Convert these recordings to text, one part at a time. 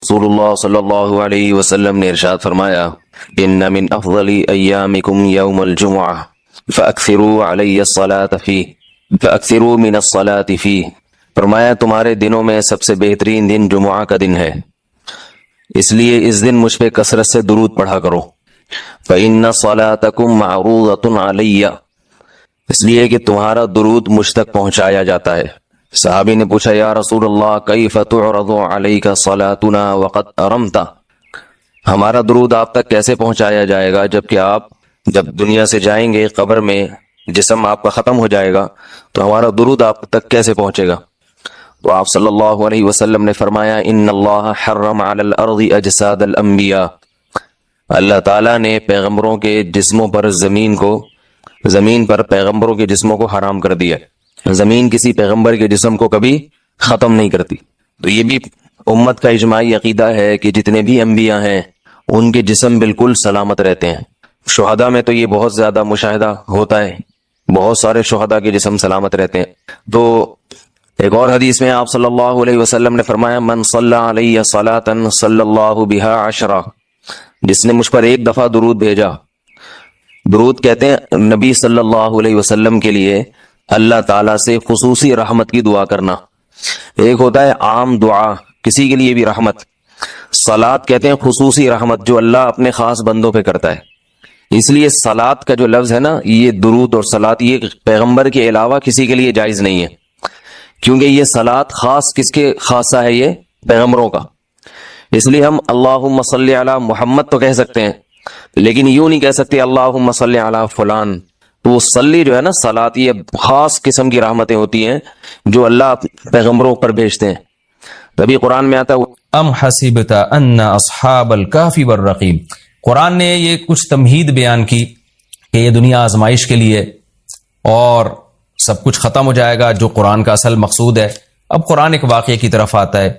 رسول اللہ صلی اللہ علیہ وسلم نے ارشاد فرمایا ان من افضل ایامکم یوم الجمعہ فاکثروا علی الصلاة فیہ فاکثروا من الصلاة فیہ، فرمایا تمہارے دنوں میں سب سے بہترین دن جمعہ کا دن ہے، اس لیے اس دن مجھ پہ کثرت سے درود پڑھا کرو۔ فإن صلاتکم معروضۃ علی، اس لیے کہ تمہارا درود مجھ تک پہنچایا جاتا ہے۔ صحابی نے پوچھا یا رسول اللہ کیف تعرض علیک صلاتنا وقد ارمت، ہمارا درود آپ تک کیسے پہنچایا جائے گا جبکہ آپ جب دنیا سے جائیں گے قبر میں جسم آپ کا ختم ہو جائے گا تو ہمارا درود آپ تک کیسے پہنچے گا؟ تو آپ صلی اللہ علیہ وسلم نے فرمایا ان اللہ حرم علی الارض اجساد الانبیاء، اللہ تعالیٰ نے پیغمبروں کے جسموں پر زمین پر پیغمبروں کے جسموں کو حرام کر دیا، زمین کسی پیغمبر کے جسم کو کبھی ختم نہیں کرتی۔ تو یہ بھی امت کا اجماعی عقیدہ ہے کہ جتنے بھی انبیاء ہیں ان کے جسم بالکل سلامت رہتے ہیں۔ شہداء میں تو یہ بہت زیادہ مشاہدہ ہوتا ہے، بہت سارے شہداء کے جسم سلامت رہتے ہیں۔ تو ایک اور حدیث میں آپ صلی اللہ علیہ وسلم نے فرمایا من صلی علیہ صلاۃ صلی اللہ بہا عشرہ، جس نے مجھ پر ایک دفعہ درود بھیجا۔ درود کہتے ہیں نبی صلی اللہ علیہ وسلم کے لیے اللہ تعالیٰ سے خصوصی رحمت کی دعا کرنا، ایک ہوتا ہے عام دعا کسی کے لیے بھی رحمت، صلات کہتے ہیں خصوصی رحمت جو اللہ اپنے خاص بندوں پہ کرتا ہے۔ اس لیے صلات کا جو لفظ ہے نا، یہ درود اور صلات یہ پیغمبر کے علاوہ کسی کے لیے جائز نہیں ہے، کیونکہ یہ صلات خاص کس کے خاصہ ہے؟ یہ پیغمبروں کا۔ اس لیے ہم اللہم صلی علی محمد تو کہہ سکتے ہیں لیکن یوں نہیں کہہ سکتے اللہم صلی علی فلان۔ تو وہ صلی جو ہے نا، صلات یہ خاص قسم کی رحمتیں ہوتی ہیں جو اللہ پیغمبروں پر بھیجتے ہیں۔ تبھی قرآن میں آتا ہے ام حسبت ان اصحاب الکہف والرقیم، قرآن نے یہ کچھ تمہید بیان کی کہ یہ دنیا آزمائش کے لیے اور سب کچھ ختم ہو جائے گا جو قرآن کا اصل مقصود ہے۔ اب قرآن ایک واقعے کی طرف آتا ہے۔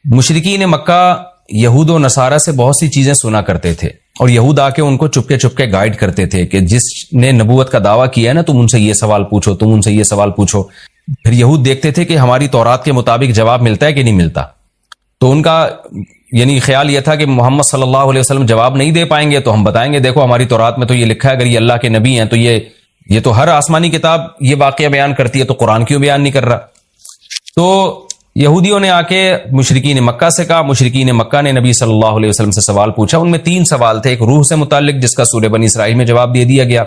مشرکین مکہ یہود و نصارہ سے بہت سی چیزیں سنا کرتے تھے اور یہود آ کے ان کو چپکے چپکے گائیڈ کرتے تھے کہ جس نے نبوت کا دعویٰ کیا ہے نا تم ان سے یہ سوال پوچھو، تم ان سے یہ سوال پوچھو۔ پھر یہود دیکھتے تھے کہ ہماری تورات کے مطابق جواب ملتا ہے کہ نہیں ملتا، تو ان کا یعنی خیال یہ تھا کہ محمد صلی اللہ علیہ وسلم جواب نہیں دے پائیں گے تو ہم بتائیں گے دیکھو ہماری تورات میں تو یہ لکھا ہے، اگر یہ اللہ کے نبی ہیں تو یہ تو ہر آسمانی کتاب یہ واقعہ بیان کرتی ہے تو قرآن کیوں بیان نہیں کر رہا؟ تو یہودیوں نے آ کے مشرکین مکہ سے کہا، مشرکین مکہ نے نبی صلی اللہ علیہ وسلم سے سوال پوچھا۔ ان میں 3 سوال تھے، ایک روح سے متعلق جس کا سورہ بنی اسرائیل میں جواب دے دیا گیا،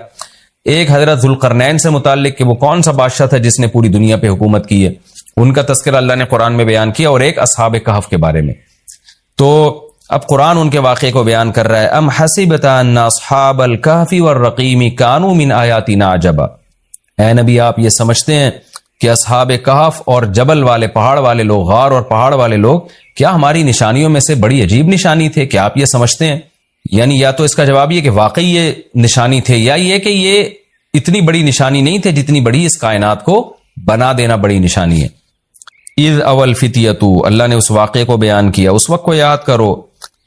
ایک حضرت ذوالقرنین سے متعلق کہ وہ کون سا بادشاہ تھا جس نے پوری دنیا پہ حکومت کی ہے، ان کا تذکرہ اللہ نے قرآن میں بیان کیا، اور ایک اصحاب کہف کے بارے میں۔ تو اب قرآن ان کے واقعے کو بیان کر رہا ہے۔ ام حسبت ان اصحاب الکہف والرقیم کانوا من آیاتنا عجبا، اے نبی آپ یہ سمجھتے ہیں کہ اصحاب کہف اور جبل والے پہاڑ والے لوگ، غار اور پہاڑ والے لوگ کیا ہماری نشانیوں میں سے بڑی عجیب نشانی تھے؟ کیا آپ یہ سمجھتے ہیں؟ یعنی یا تو اس کا جواب یہ کہ واقعی یہ نشانی تھے، یا یہ کہ یہ اتنی بڑی نشانی نہیں تھے جتنی بڑی اس کائنات کو بنا دینا بڑی نشانی ہے۔ اذ اول فتیتو، اللہ نے اس واقعے کو بیان کیا، اس وقت کو یاد کرو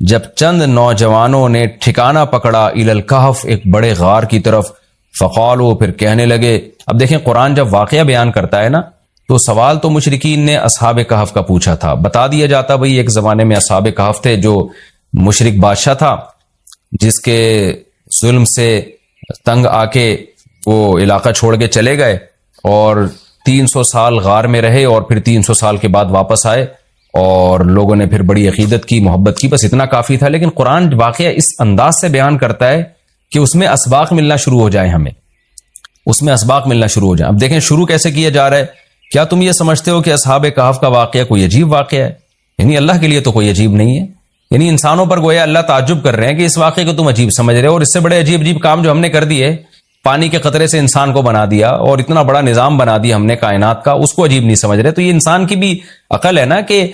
جب چند نوجوانوں نے ٹھکانہ پکڑا الی الکہف، ایک بڑے غار کی طرف، فقالو، پھر کہنے لگے۔ اب دیکھیں قرآن جب واقعہ بیان کرتا ہے نا تو سوال تو مشرکین نے اصحاب کہف کا پوچھا تھا، بتا دیا جاتا بھئی ایک زمانے میں اصحاب کہف تھے جو مشرک بادشاہ تھا جس کے ظلم سے تنگ آ کے وہ علاقہ چھوڑ کے چلے گئے اور 300 سال غار میں رہے اور پھر 300 سال کے بعد واپس آئے اور لوگوں نے پھر بڑی عقیدت کی، محبت کی، بس اتنا کافی تھا۔ لیکن قرآن واقعہ اس انداز سے بیان کرتا ہے کہ اس میں اسباق ملنا شروع ہو جائے، ہمیں اس میں اسباق ملنا شروع ہو جائیں۔ اب دیکھیں شروع کیسے کیا جا رہا ہے۔ کیا تم یہ سمجھتے ہو کہ اصحاب کہف کا واقعہ کوئی عجیب واقعہ ہے؟ یعنی اللہ کے لیے تو کوئی عجیب نہیں ہے، یعنی انسانوں پر گویا اللہ تعجب کر رہے ہیں کہ اس واقعے کو تم عجیب سمجھ رہے ہو، اور اس سے بڑے عجیب عجیب کام جو ہم نے کر دیے، پانی کے قطرے سے انسان کو بنا دیا اور اتنا بڑا نظام بنا دیا ہم نے کائنات کا، اس کو عجیب نہیں سمجھ رہے۔ تو یہ انسان کی بھی عقل ہے نا کہ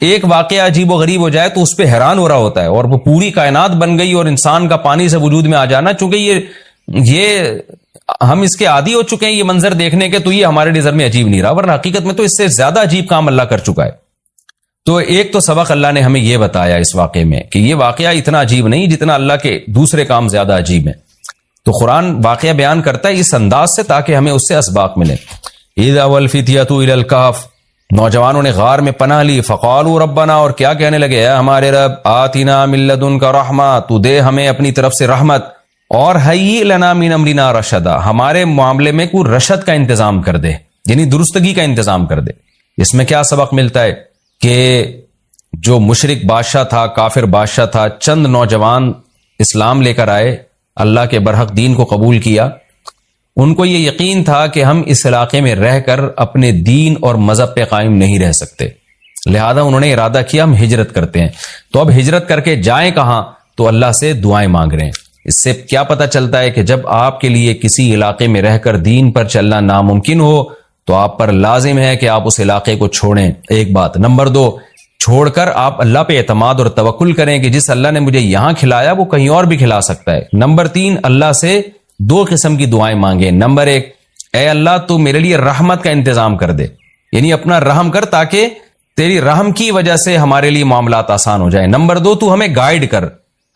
ایک واقعہ عجیب و غریب ہو جائے تو اس پہ حیران ہو رہا ہوتا ہے، اور وہ پوری کائنات بن گئی اور انسان کا پانی سے وجود میں آ جانا، چونکہ یہ ہم اس کے عادی ہو چکے ہیں یہ منظر دیکھنے کے، تو یہ ہمارے نظر میں عجیب نہیں رہا، ورنہ حقیقت میں تو اس سے زیادہ عجیب کام اللہ کر چکا ہے۔ تو ایک تو سبق اللہ نے ہمیں یہ بتایا اس واقعے میں کہ یہ واقعہ اتنا عجیب نہیں جتنا اللہ کے دوسرے کام زیادہ عجیب ہیں۔ تو قرآن واقعہ بیان کرتا ہے اس انداز سے تاکہ ہمیں اس سے اسباق ملیں۔ اذا والفتیۃ الی الکہف، نوجوانوں نے غار میں پناہ لی، فقالوا ربنا، اور کیا کہنے لگے، اے ہمارے رب، آتنا من لدنک رحمہ، تو دے ہمیں اپنی طرف سے رحمت، اور ہیئ لنا من امرنا رشدا، ہمارے معاملے میں کوئی رشد کا انتظام کر دے، یعنی درستگی کا انتظام کر دے۔ اس میں کیا سبق ملتا ہے کہ جو مشرک بادشاہ تھا، کافر بادشاہ تھا، چند نوجوان اسلام لے کر آئے، اللہ کے برحق دین کو قبول کیا، ان کو یہ یقین تھا کہ ہم اس علاقے میں رہ کر اپنے دین اور مذہب پہ قائم نہیں رہ سکتے، لہذا انہوں نے ارادہ کیا ہم ہجرت کرتے ہیں۔ تو اب ہجرت کر کے جائیں کہاں؟ تو اللہ سے دعائیں مانگ رہے ہیں۔ اس سے کیا پتہ چلتا ہے کہ جب آپ کے لیے کسی علاقے میں رہ کر دین پر چلنا ناممکن ہو تو آپ پر لازم ہے کہ آپ اس علاقے کو چھوڑیں، ایک بات۔ نمبر 2، چھوڑ کر آپ اللہ پہ اعتماد اور توکل کریں کہ جس اللہ نے مجھے یہاں کھلایا وہ کہیں اور بھی کھلا سکتا ہے۔ نمبر 3، اللہ سے 2 قسم کی دعائیں مانگیں۔ نمبر 1، اے اللہ تو میرے لیے رحمت کا انتظام کر دے، یعنی اپنا رحم کر تاکہ تیری رحم کی وجہ سے ہمارے لیے معاملات آسان ہو جائیں۔ نمبر 2، تو ہمیں گائیڈ کر،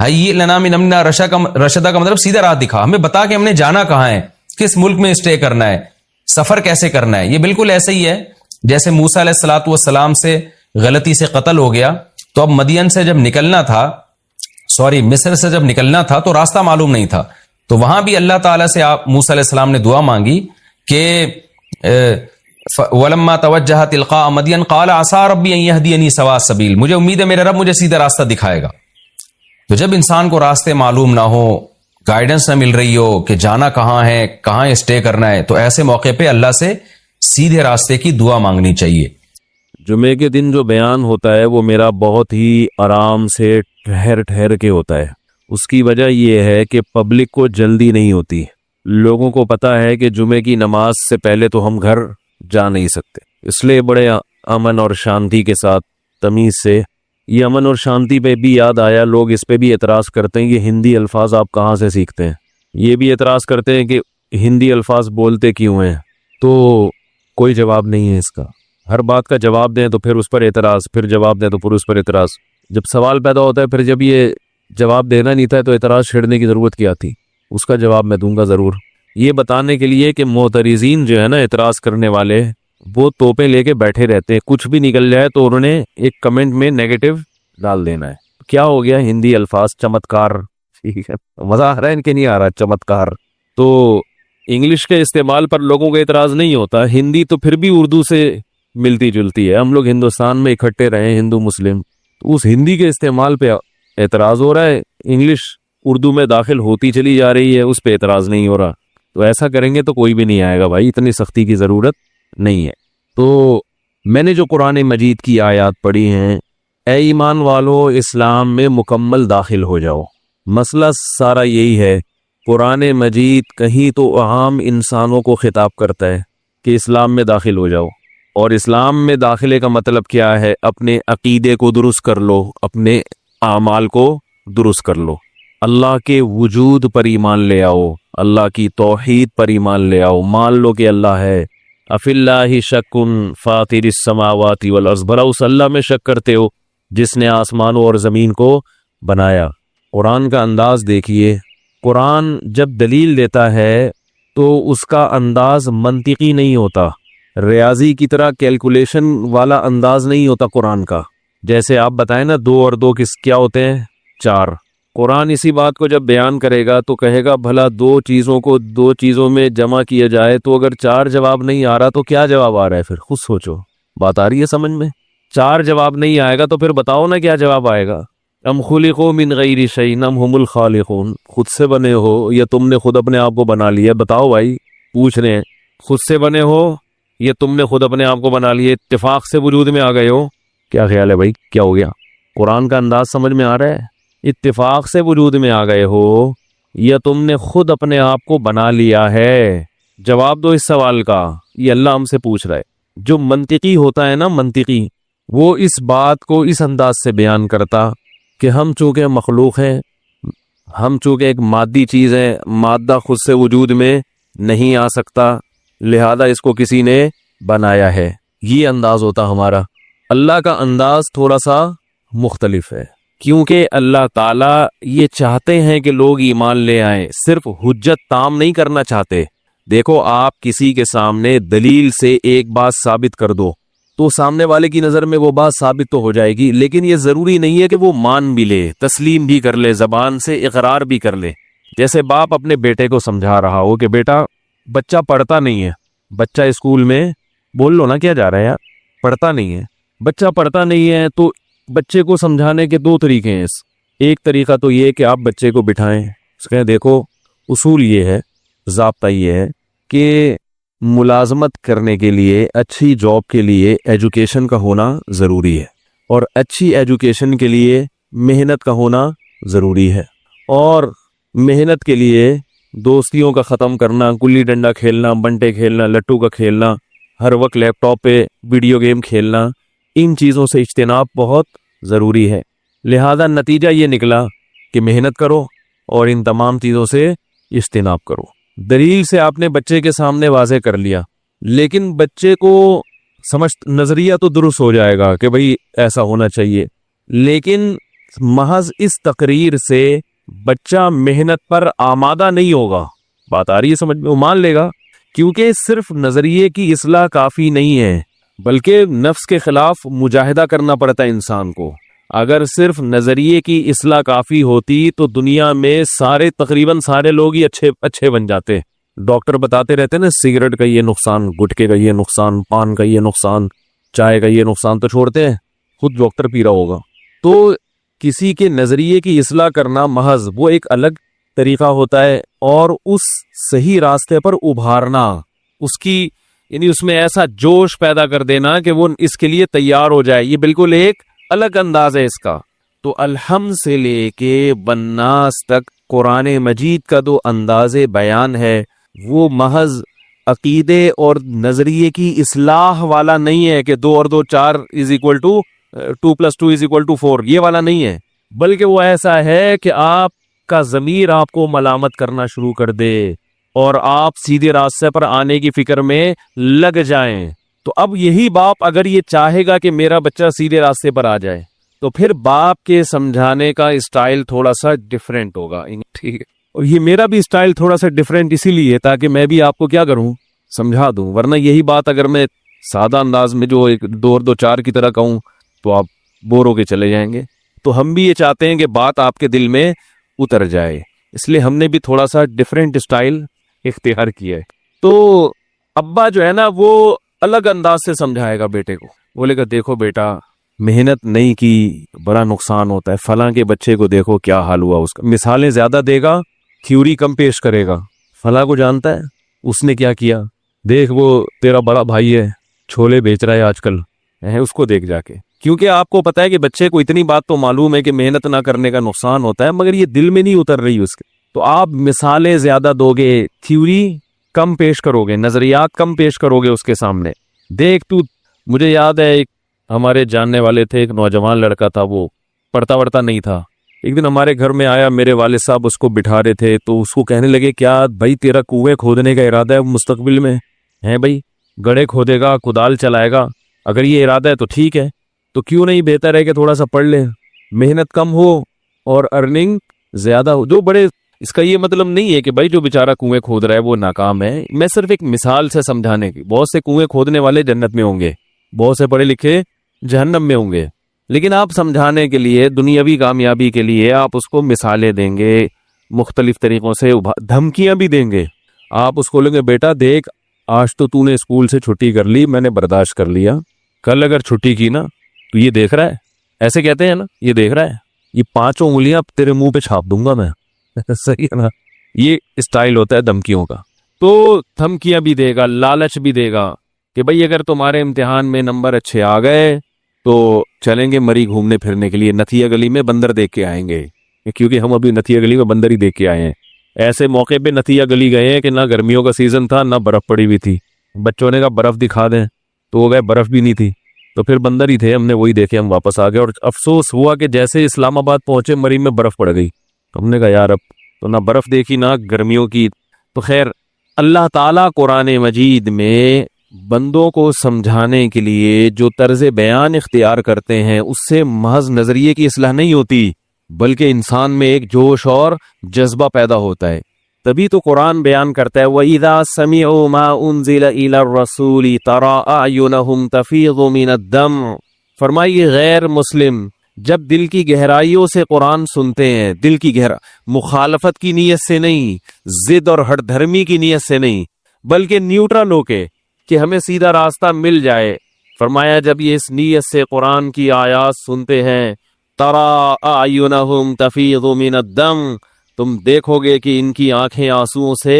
ہیئ لنا من امرنا رشدا کا مطلب سیدھا راہ دکھا، ہمیں بتا کہ ہم نے جانا کہاں ہے، کس ملک میں اسٹے کرنا ہے، سفر کیسے کرنا ہے۔ یہ بالکل ایسے ہی ہے جیسے موسیٰ علیہ الصلوۃ والسلام سے غلطی سے قتل ہو گیا، تو اب مدین سے جب نکلنا تھا، مصر سے جب نکلنا تھا تو راستہ معلوم نہیں تھا، تو وہاں بھی اللہ تعالیٰ سے موسیٰ علیہ السلام نے دعا مانگی کہ وَلَمَّا تَوَجَّهَ تِلْقَاءَ مَدْيَنَ قَالَ عَسَىٰ رَبِّي أَن يَهْدِيَنِي سَوَاءَ السَّبِيلِ، مجھے امید ہے میرا رب مجھے سیدھا راستہ دکھائے گا۔ تو جب انسان کو راستے معلوم نہ ہو، گائیڈنس نہ مل رہی ہو کہ جانا کہاں ہے، کہاں اسٹے کرنا ہے، تو ایسے موقع پہ اللہ سے سیدھے راستے کی دعا مانگنی چاہیے۔ جمعے کے دن جو بیان ہوتا ہے وہ میرا بہت ہی آرام سے ٹھہر کے ہوتا ہے۔ اس کی وجہ یہ ہے کہ پبلک کو جلدی نہیں ہوتی، لوگوں کو پتہ ہے کہ جمعے کی نماز سے پہلے تو ہم گھر جا نہیں سکتے، اس لیے بڑے امن اور شانتی کے ساتھ تمیز سے، یہ امن اور شانتی پہ بھی یاد آیا، لوگ اس پہ بھی اعتراض کرتے ہیں کہ ہندی الفاظ آپ کہاں سے سیکھتے ہیں، یہ بھی اعتراض کرتے ہیں کہ ہندی الفاظ بولتے کیوں ہیں، تو کوئی جواب نہیں ہے اس کا۔ ہر بات کا جواب دیں تو پھر اس پر اعتراض، پھر جواب دیں تو پھر اس پر اعتراض، جب سوال پیدا ہوتا ہے پھر جب یہ جواب دینا نہیں تھا تو اعتراض چھیڑنے کی ضرورت کیا تھی؟ اس کا جواب میں دوں گا ضرور، یہ بتانے کے لیے کہ معترضین جو ہے نا، اعتراض کرنے والے، وہ توپیں لے کے بیٹھے رہتے ہیں، کچھ بھی نکل جائے تو انہوں نے ایک کمنٹ میں نیگیٹو ڈال دینا ہے۔ کیا ہو گیا ہندی الفاظ چمتکار، ٹھیک ہے، مزہ آ رہا ہے ان کے نہیں آ رہا چمتکار، تو انگلش کے استعمال پر لوگوں کا اعتراض نہیں ہوتا، ہندی تو پھر بھی اردو سے ملتی جلتی ہے، ہم لوگ ہندوستان میں اکٹھے رہے ہندو مسلم، تو اس ہندی کے استعمال پہ اعتراض ہو رہا ہے، انگلش اردو میں داخل ہوتی چلی جا رہی ہے، اس پہ اعتراض نہیں ہو رہا، تو ایسا کریں گے تو کوئی بھی نہیں آئے گا بھائی، اتنی سختی کی ضرورت نہیں ہے۔ تو میں نے جو قرآن مجید کی آیات پڑھی ہیں، اے ایمان والو اسلام میں مکمل داخل ہو جاؤ، مسئلہ سارا یہی ہے۔ قرآن مجید کہیں تو عام انسانوں کو خطاب کرتا ہے کہ اسلام میں داخل ہو جاؤ، اور اسلام میں داخلے کا مطلب کیا ہے؟ اپنے عقیدے کو درست کر لو، اپنے اعمال کو درست کر لو، اللہ کے وجود پر ایمان لے آؤ، اللہ کی توحید پر ایمان لے آؤ، مان لو کہ اللہ ہے۔ افی اللہ شک فاطر السماوات والارض، بھلا اس اللہ میں شک کرتے ہو جس نے آسمانوں اور زمین کو بنایا۔ قرآن کا انداز دیکھیے، قرآن جب دلیل دیتا ہے تو اس کا انداز منطقی نہیں ہوتا، ریاضی کی طرح کیلکولیشن والا انداز نہیں ہوتا قرآن کا، جیسے آپ بتائیں نا 2 اور 2 کیا ہوتے ہیں؟ 4۔ قرآن اسی بات کو جب بیان کرے گا تو کہے گا بھلا 2 چیزوں کو 2 چیزوں میں جمع کیا جائے تو اگر 4 جواب نہیں آ رہا تو کیا جواب آ رہا ہے؟ پھر خود سوچو، بات آ رہی ہے سمجھ میں؟ 4 جواب نہیں آئے گا تو پھر بتاؤ نا کیا جواب آئے گا؟ ام خلقوا من غیر شیء ام هم الخالقون، خود سے بنے ہو یا تم نے خود اپنے آپ کو بنا لیا؟ بتاؤ بھائی، پوچھ رہے ہیں، خود سے بنے ہو یا تم نے خود اپنے آپ کو بنا لیا؟ اتفاق سے وجود میں آ گئے ہو؟ کیا خیال ہے بھائی، کیا ہو گیا؟ قرآن کا انداز سمجھ میں آ رہا ہے؟ اتفاق سے وجود میں آ گئے ہو یا تم نے خود اپنے آپ کو بنا لیا ہے؟ جواب دو اس سوال کا، یہ اللہ ہم سے پوچھ رہا ہے۔ جو منطقی ہوتا ہے نا، منطقی، وہ اس بات کو اس انداز سے بیان کرتا کہ ہم چونکہ مخلوق ہیں، ہم چونکہ ایک مادی چیز ہے، مادہ خود سے وجود میں نہیں آ سکتا، لہذا اس کو کسی نے بنایا ہے، یہ انداز ہوتا ہمارا۔ اللہ کا انداز تھوڑا سا مختلف ہے، کیونکہ اللہ تعالیٰ یہ چاہتے ہیں کہ لوگ ایمان لے آئیں، صرف حجت تام نہیں کرنا چاہتے۔ دیکھو، آپ کسی کے سامنے دلیل سے ایک بات ثابت کر دو تو سامنے والے کی نظر میں وہ بات ثابت تو ہو جائے گی، لیکن یہ ضروری نہیں ہے کہ وہ مان بھی لے، تسلیم بھی کر لے، زبان سے اقرار بھی کر لے۔ جیسے باپ اپنے بیٹے کو سمجھا رہا ہو کہ بیٹا بچہ پڑھتا نہیں ہے، بچہ اسکول میں بول لو نا کیا جا رہا ہے یار، پڑھتا نہیں ہے، بچہ پڑھتا نہیں ہے، تو بچے کو سمجھانے کے دو طریقے ہیں۔ ایک طریقہ تو یہ کہ آپ بچے کو بٹھائیں، اس کہیں دیکھو اصول یہ ہے، ضابطہ یہ ہے کہ ملازمت کرنے کے لیے، اچھی جاب کے لیے ایجوکیشن کا ہونا ضروری ہے، اور اچھی ایجوکیشن کے لیے محنت کا ہونا ضروری ہے، اور محنت کے لیے دوستیوں کا ختم کرنا، گلی ڈنڈا کھیلنا، بنٹے کھیلنا، لٹو کا کھیلنا، ہر وقت لیپ ٹاپ پہ ویڈیو گیم کھیلنا، ان چیزوں سے اجتناب بہت ضروری ہے۔ لہذا نتیجہ یہ نکلا کہ محنت کرو اور ان تمام چیزوں سے اجتناب کرو۔ دلیل سے آپ نے بچے کے سامنے واضح کر لیا، لیکن بچے کو سمجھ نظریہ تو درست ہو جائے گا کہ بھئی ایسا ہونا چاہیے، لیکن محض اس تقریر سے بچہ محنت پر آمادہ نہیں ہوگا۔ بات آ رہی ہے سمجھ میں؟ وہ مان لے گا، کیونکہ صرف نظریے کی اصلاح کافی نہیں ہے، بلکہ نفس کے خلاف مجاہدہ کرنا پڑتا ہے انسان کو۔ اگر صرف نظریے کی اصلاح کافی ہوتی تو دنیا میں تقریباً سارے لوگ ہی اچھے بن جاتے۔ ڈاکٹر بتاتے رہتے نا سگریٹ کا یہ نقصان، گٹکے کا یہ نقصان، پان کا یہ نقصان، چائے کا یہ نقصان، تو چھوڑتے ہیں، خود ڈاکٹر پی رہا ہوگا۔ تو کسی کے نظریے کی اصلاح کرنا محض وہ ایک الگ طریقہ ہوتا ہے، اور اس صحیح راستے پر ابھارنا، اس کی یعنی اس میں ایسا جوش پیدا کر دینا کہ وہ اس کے لیے تیار ہو جائے، یہ بالکل ایک الگ انداز ہے اس کا۔ تو الحمد سے لے کے والناس تک قرآن مجید کا جو انداز بیان ہے وہ محض عقیدے اور نظریے کی اصلاح والا نہیں ہے کہ 2 اور 2 4 = 2 + 2 = 4، یہ والا نہیں ہے، بلکہ وہ ایسا ہے کہ آپ کا ضمیر آپ کو ملامت کرنا شروع کر دے اور آپ سیدھے راستے پر آنے کی فکر میں لگ جائیں۔ تو اب یہی باپ اگر یہ چاہے گا کہ میرا بچہ سیدھے راستے پر آ جائے، تو پھر باپ کے سمجھانے کا اسٹائل تھوڑا سا ڈیفرنٹ ہوگا، ٹھیک ہے؟ اور یہ میرا بھی اسٹائل تھوڑا سا ڈیفرنٹ اسی لیے تاکہ میں بھی آپ کو کیا کروں، سمجھا دوں، ورنہ یہی بات اگر میں سادہ انداز میں جو 2 اور 2 4 کی طرح کہوں تو آپ بور ہو کے چلے جائیں گے۔ تو ہم بھی یہ چاہتے ہیں کہ بات آپ کے دل میں اتر جائے، اس لیے ہم نے بھی تھوڑا سا ڈیفرنٹ اسٹائل اختیار کیا ہے۔ تو ابا جو ہے نا وہ الگ انداز سے سمجھائے گا بیٹے کو، بولے گا دیکھو بیٹا محنت نہیں کی بڑا نقصان ہوتا ہے، فلاں کے بچے کو دیکھو کیا حال ہوا اس کا، مثالیں زیادہ دے گا، تھیوری کم پیش کرے گا۔ فلاں کو جانتا ہے اس نے کیا کیا، دیکھ وہ تیرا بڑا بھائی ہے چھولے بیچ رہا ہے آج کل، اس کو دیکھ جا کے، کیونکہ آپ کو پتا ہے کہ بچے کو اتنی بات تو معلوم ہے کہ محنت نہ کرنے کا نقصان ہوتا ہے، مگر یہ دل میں نہیں اتر رہی اس کے، تو آپ مثالیں زیادہ دو گے، تھیوری کم پیش کرو گے، نظریات کم پیش کرو گے اس کے سامنے۔ دیکھ تو، مجھے یاد ہے ایک ہمارے جاننے والے تھے، ایک نوجوان لڑکا تھا، وہ پڑھتا وڑھتا نہیں تھا، ایک دن ہمارے گھر میں آیا، میرے والد صاحب اس کو بٹھا رہے تھے، تو اس کو کہنے لگے کیا بھائی تیرا کنویں کھودنے کا ارادہ ہے مستقبل میں؟ ہے بھائی، گڑھے کھودے گا، کدال چلائے گا، اگر یہ ارادہ ہے تو ٹھیک ہے، تو کیوں نہیں بہتر ہے کہ تھوڑا سا پڑھ لے، محنت کم ہو اور ارننگ زیادہ ہو۔ جو بڑے، اس کا یہ مطلب نہیں ہے کہ بھائی جو بیچارہ کنویں کھود رہا ہے وہ ناکام ہے، میں صرف ایک مثال سے سمجھانے کی، بہت سے کنویں کھودنے والے جنت میں ہوں گے، بہت سے پڑھے لکھے جہنم میں ہوں گے، لیکن آپ سمجھانے کے لیے، دنیاوی کامیابی کے لیے آپ اس کو مثالیں دیں گے، مختلف طریقوں سے دھمکیاں بھی دیں گے، آپ اس کو لیں گے بیٹا دیکھ آج تو نے اسکول سے چھٹی کر لی، میں نے برداشت کر لیا، کل اگر چھٹی کی نا تو یہ دیکھ رہا ہے، ایسے کہتے ہیں نا، یہ دیکھ رہا ہے، یہ 5 انگلیاں تیرے منہ پہ چھاپ دوں گا میں، صحیح ہے نا؟ یہ اسٹائل ہوتا ہے دھمکیوں کا۔ تو دھمکیاں بھی دے گا، لالچ بھی دے گا کہ بھئی اگر تمہارے امتحان میں نمبر اچھے آ گئے تو چلیں گے مری گھومنے پھرنے کے لیے، نتھیا گلی میں بندر دیکھ کے آئیں گے، کیونکہ ہم ابھی نتھیا گلی میں بندر ہی دیکھ کے آئے ہیں۔ ایسے موقع پہ نتھیا گلی گئے ہیں کہ نہ گرمیوں کا سیزن تھا، نہ برف پڑی ہوئی تھی، بچوں نے کہا برف دکھا دیں، تو وہ گئے، برف بھی نہیں تھی، تو پھر بندر ہی تھے، ہم نے وہی دیکھے، ہم واپس آ گئے، اور افسوس ہوا کہ جیسے اسلام آباد پہنچے مری میں برف پڑ گئی، ہم نے کہا یار اب تو نہ برف دیکھی نہ گرمیوں کی۔ تو خیر، اللہ تعالیٰ قرآن مجید میں بندوں کو سمجھانے کے لیے جو طرز بیان اختیار کرتے ہیں اس سے محض نظریے کی اصلاح نہیں ہوتی، بلکہ انسان میں ایک جوش اور جذبہ پیدا ہوتا ہے۔ تبھی تو قرآن بیان کرتا ہے وَإِذَا سَمِعُوا مَا أُنزِلَ إِلَى الرَّسُولِ تَرَىٰ أَعْيُنَهُمْ تَفِيضُ مِنَ الدَّمْعِ، فرمائیے غیر مسلم جب دل کی گہرائیوں سے قرآن سنتے ہیں، دل کی مخالفت کی نیت سے نہیں، ضد اور ہٹ دھرمی کی نیت سے نہیں، بلکہ نیوٹرل ہو کے کہ ہمیں سیدھا راستہ مل جائے، فرمایا جب یہ اس نیت سے قرآن کی آیات سنتے ہیں تَرَىٰ أَعْيُنَهُمْ تَفِيضُ مِنَ الدَّمْعِ، تم دیکھو گے کہ ان کی آنکھیں آنسوؤں سے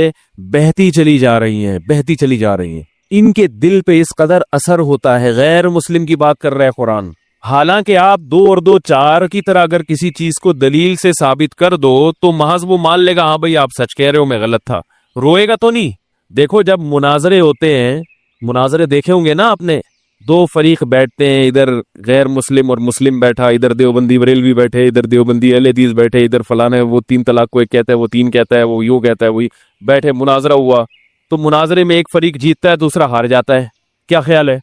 بہتی چلی جا رہی ہیں، بہتی چلی جا رہی ہیں، ان کے دل پہ اس قدر اثر ہوتا ہے۔ غیر مسلم کی بات کر رہا ہے قرآن، حالانکہ آپ 2 اور 2 4 کی طرح اگر کسی چیز کو دلیل سے ثابت کر دو تو محض وہ مان لے گا ہاں بھائی آپ سچ کہہ رہے ہو، میں غلط تھا، روئے گا تو نہیں۔ دیکھو جب مناظرے ہوتے ہیں، مناظرے دیکھے ہوں گے نا آپ نے، 2 فریق بیٹھتے ہیں، ادھر غیر مسلم اور مسلم بیٹھا، ادھر دیوبندی بریلوی بیٹھے، ادھر دیوبندی اہل حدیث بیٹھے، ادھر فلاں وہ 3 طلاق کو ایک کہتا ہے، وہ 3 کہتا ہے، وہ یوں کہتا ہے، وہی بیٹھے، مناظرہ ہوا تو مناظرے میں ایک فریق جیتتا ہے، دوسرا ہار جاتا ہے، کیا خیال ہے؟